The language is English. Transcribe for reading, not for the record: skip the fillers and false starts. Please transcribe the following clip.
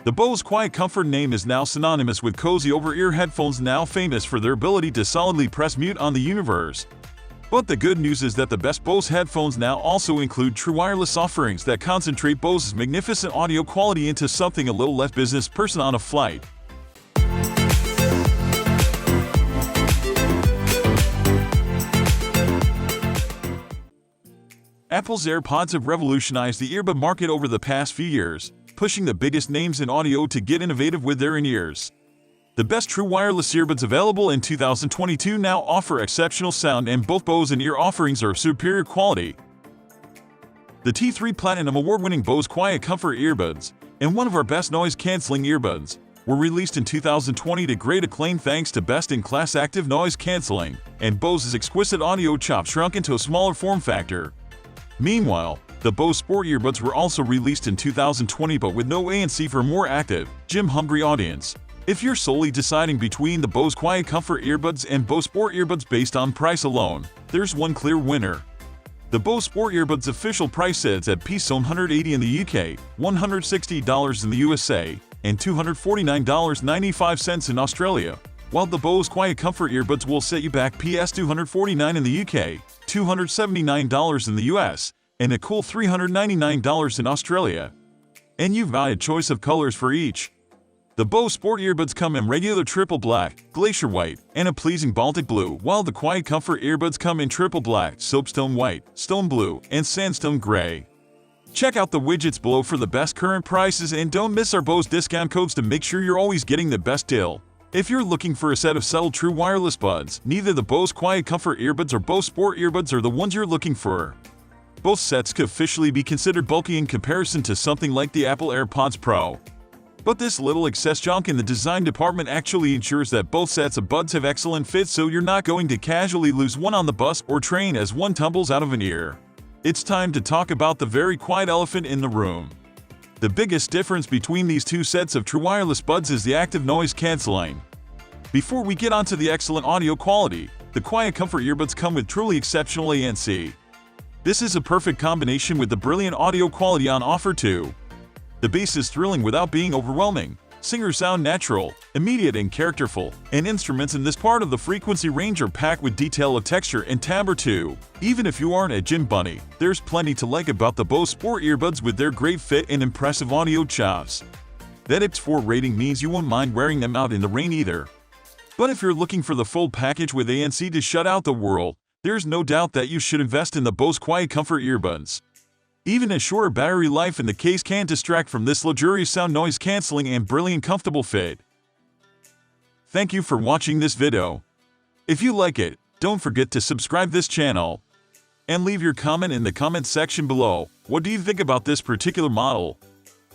The Bose QuietComfort name is now synonymous with cozy over-ear headphones, now famous for their ability to solidly press mute on the universe. But the good news is that the best Bose headphones now also include true wireless offerings that concentrate Bose's magnificent audio quality into something a little less business person on a flight. Apple's AirPods have revolutionized the earbud market over the past few years, pushing the biggest names in audio to get innovative with their in-ears. The best true wireless earbuds available in 2022 now offer exceptional sound, and both Bose and ear offerings are of superior quality. The T3 Platinum Award-winning Bose QuietComfort Earbuds, and one of our best noise-canceling earbuds, were released in 2020 to great acclaim thanks to best-in-class active noise canceling and Bose's exquisite audio chops shrunk into a smaller form factor. Meanwhile, the Bose Sport Earbuds were also released in 2020 but with no ANC for a more active, gym-hungry audience. If you're solely deciding between the Bose QuietComfort Earbuds and Bose Sport Earbuds based on price alone, there's one clear winner. The Bose Sport Earbuds official price sits at $180 in the UK, $160 in the USA, and $249.95 in Australia, while the Bose QuietComfort Earbuds will set you back $249 in the UK, $279 in the US, and a cool $399 in Australia. And you've got a choice of colors for each. The Bose Sport Earbuds come in regular triple black, glacier white, and a pleasing Baltic blue, while the QuietComfort Earbuds come in triple black, soapstone white, stone blue, and sandstone gray. Check out the widgets below for the best current prices, and don't miss our Bose discount codes to make sure you're always getting the best deal. If you're looking for a set of subtle true wireless buds, neither the Bose QuietComfort Earbuds or Bose Sport Earbuds are the ones you're looking for. Both sets could officially be considered bulky in comparison to something like the Apple AirPods Pro. But this little excess junk in the design department actually ensures that both sets of buds have excellent fit, so you're not going to casually lose one on the bus or train as one tumbles out of an ear. It's time to talk about the very quiet elephant in the room. The biggest difference between these two sets of true wireless buds is the active noise canceling. Before we get onto the excellent audio quality, the QuietComfort Earbuds come with truly exceptional ANC. This is a perfect combination with the brilliant audio quality on offer too. The bass is thrilling without being overwhelming, singers sound natural, immediate and characterful, and instruments in this part of the frequency range are packed with detail of texture and timbre too. Even if you aren't a gym bunny, there's plenty to like about the Bose Sport Earbuds with their great fit and impressive audio chops. That IPS4 rating means you won't mind wearing them out in the rain either. But if you're looking for the full package with ANC to shut out the world, there's no doubt that you should invest in the Bose QuietComfort Earbuds. Even a shorter battery life in the case can't distract from this luxurious sound, noise cancelling, and brilliant comfortable fit. Thank you for watching this video. If you like it, don't forget to subscribe this channel. And leave your comment in the comment section below. What do you think about this particular model?